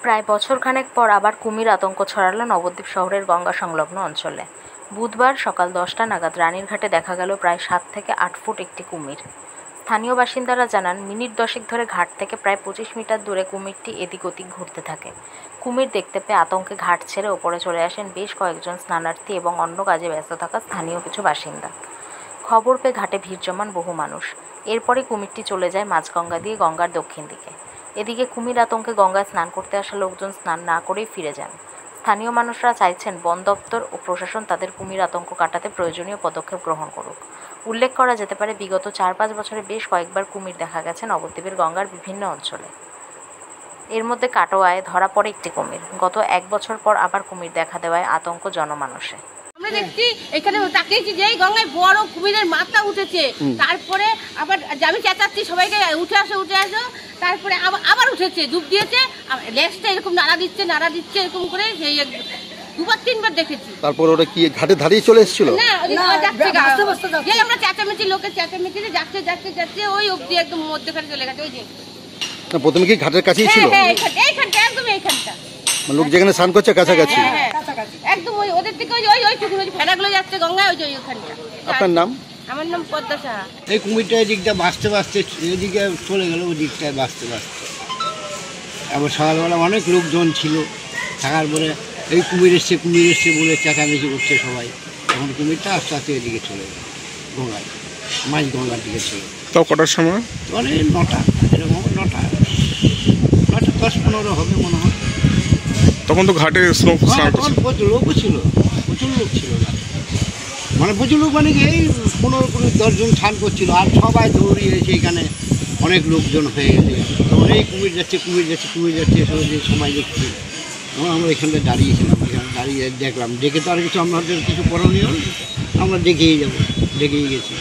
প্রায় বছরখানেক পর আবার কুমির আতঙ্ক ছড়ালো নবদ্বীপ শহরের গঙ্গা সংলগ্ন অঞ্চলে। বুধবার সকাল 10টা নাগাদ রানীরঘাটে দেখা গেল প্রায় 7 থেকে 8 ফুট একটি কুমির। স্থানীয় বাসিন্দারা জানান, মিনিট 10 ধরে ঘাট থেকে প্রায় 25 মিটার দূরে কুমিরটি এদিক ওদিক ঘুরতে থাকে। কুমির দেখতে পেয়ে আতঙ্কে ঘাট ছেড়ে ওপরে চলে আসেন বেশ কয়েকজন স্নানার্থী এবং অন্য কাজে ব্যস্ত থাকা স্থানীয় কিছু বাসিন্দা। খবর পেয়ে ঘাটে ভিড় জমান বহু মানুষ। এরপরে কুমিরটি চলে যায় মাঝগঙ্গা দিয়ে গঙ্গার দক্ষিণ দিকে। এদিকে কুমির আতঙ্কে গঙ্গায় স্নান করতে আসা লোকজন স্নান না করেই ফিরে যান। স্থানীয় মানুষরা চাইছেন বন দপ্তর ও প্রশাসন তাদের কুমির আতঙ্ক কাটাতে প্রয়োজনীয় পদক্ষেপ গ্রহণ করুক। উল্লেখ করা যেতে পারে, বিগত 4-5 বছরে বেশ কয়েকবার কুমির দেখা গেছে নবদ্বীপের গঙ্গার বিভিন্ন অঞ্চলে। এর মধ্যে কাটোয়ায় ধরা পড়ে একটি কুমির। গত 1 বছর পর আবার কুমির দেখা দেওয়ায় আতঙ্ক জনমানসে। আমরা দেখছি এখানে তাকিয়েছি যে গঙ্গায় বড় কুমিরের মাথা উঠেছে, তারপরে আবার আমি চেঁচাচ্ছি সবাইকে উঠে আসো। তারপরে আবার উঠেছে, ডুব দিয়েছে, লেজটা এরকম নাড়া দিচ্ছে এরকম করে। সেই 2-3 বার দেখেছি। তারপর ওটা কি ঘাটে দাঁড়িয়ে চলে এসেছিল? না, আমরা চেঁচামেচি, লোকের চেঁচামেচি যাচ্ছে ওই অব্দি একদম মধ্যখানে চলে গেছে। ওই যে প্রথমে কি ঘাটের কাছেই ছিল? এইখানটা, একদম এইখানটা লোক যেখানে স্নান করছে কাছাকাছি একদম ওই ওদের দিকে ওই ফেনাগুলো যাচ্ছে গঙ্গায়, ওই ওখানটা। আপনার নাম? আমার নাম পদ্মা সাহা। এই কুমিরটা এদিকটা বাঁচতে এদিকে চলে গেল, ওই দিকটায় বাঁচতে আবার সকালবেলা অনেক লোকজন ছিল, থাকার পরে এই কুমির এসছে বলে চেঁচামেচি করছে সবাই। তখন কুমিরটা আস্তে আস্তে এদিকে চলে গেল গঙ্গায়, মাঝ গঙ্গার দিকে চলে। তাও কটার সময়? মানে 9টা, এরকম 9টা 10-15 হবে মনে হয়। তখন তো ঘাটে প্রচুর লোকও ছিল, প্রচুর লোক ছিল না, মানে প্রচুর লোক, মানে এই 15-10 জন স্নান করছিল, আর সবাই দৌড়িয়ে সেইখানে অনেক লোকজন হয়ে গেছে। তখন এই কুমির যাচ্ছে সবাই দেখছি। তখন আমরা এখানটা দাঁড়িয়েছিলাম, এখানে দাঁড়িয়ে দেখলাম, দেখে তো আর কিছু আমাদের কিছু করণীয়, আমরা দেখেই গেছি।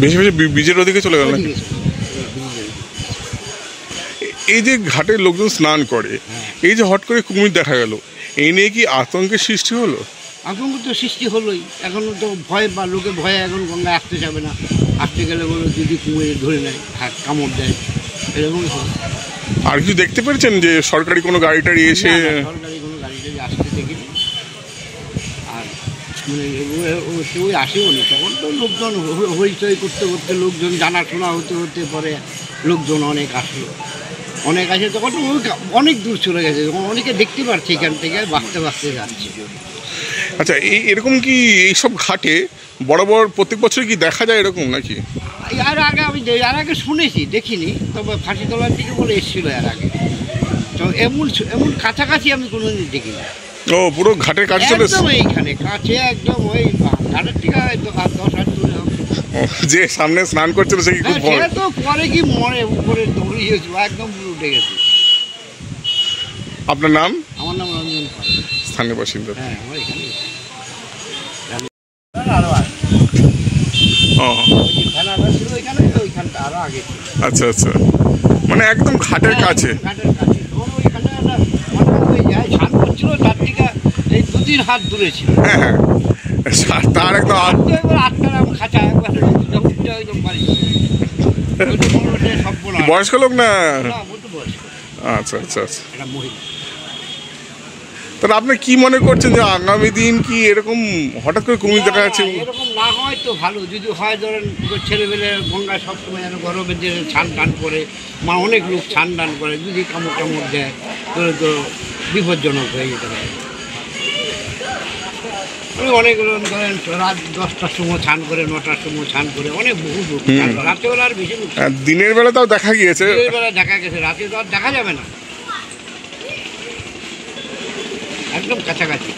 বেশি বীজের ওদিকে চলে গেল। এই যে ঘাটের লোকজন স্নান করে, এই যে হট করে কুমির দেখা গেল, এই নিয়ে কি আতঙ্কের সৃষ্টি হলো? আতঙ্ক তো সৃষ্টি হলোই। এখন তো ভয়, বা লোকে ভয়ে এখন গঙ্গায় আসতে যাবে না। আসতে গেলে বলো যদি কুমির ধরে নেয়, কামড় দেয়, এরকমই হয়। আর কিছু দেখতে পেরেছেন যে সরকারি কোনো গাড়ি টাড়ি এসে? সরকারি কোনো গাড়ি টাড়ি আসতে দেখিনি। আর মানে ওই আসেও নি। তখন তো লোকজন হইচই করতে লোকজন জানাশোনা হতে পরে লোকজন অনেক আসলো, অনেক আসে। তখন অনেক দূর চলে গেছে, তখন অনেকে দেখতে পাচ্ছে এখান থেকে বাঁচতে যাচ্ছে। আচ্ছা, এরকম কি এইসব ঘাটে প্রত্যেক বছর কি দেখা যায় এরকম নাকি? এর আগে শুনেছি, দেখিনি। তবে ফাঁসি তোলার দিকে বলে এসেছিল এর আগে। তো এমন কাছাকাছি আমি কোনোদিন দেখিনি। ও, পুরো ঘাটের কাছে চলে এসেছে? এইখানে কাছে একদম, ওই ঘাটের থেকে 10 হাত দূরে হবে। যে সামনে স্নান করছিল সে কি খুব ভয়? তো পরে কি মরে উপরে দৌড়িয়েছিল, একদম উঠে গেছে। আপনার নাম? আমার নাম রঞ্জন পাল, স্থানীয় বাসিন্দা। হ্যাঁ, আমার এখানে। আচ্ছা, মানে একদম ঘাটের কাছে। তার থেকে এই 2-3 হাত দূরে ছিল। হ্যাঁ, তার একদম বয়স্ক লোক না? আচ্ছা। তাহলে আপনি কি মনে করছেন যে আগামী দিন কি এরকম হঠাৎ করে কুমির দেখা যাচ্ছে? এরকম না হয় তো ভালো। যদি হয়, ধরেন ছেলেমেলে গঙ্গায় সবসময় যেন গরমে যে স্নান করে, অনেক লোক স্নান করে, যদি কামড় দেয় তাহলে তো বিপজ্জনক হয়ে যেতে পারে। অনেক ধরেন রাত 10টার সময় স্নান করে, 9টার সময় স্নান করে, অনেক বহু লোক। রাতেবেলা আর বেশি লোক, দিনের বেলা তাও দেখা গিয়েছে, রাতে তো আর দেখা যাবে না, একদম কাছাকাছি।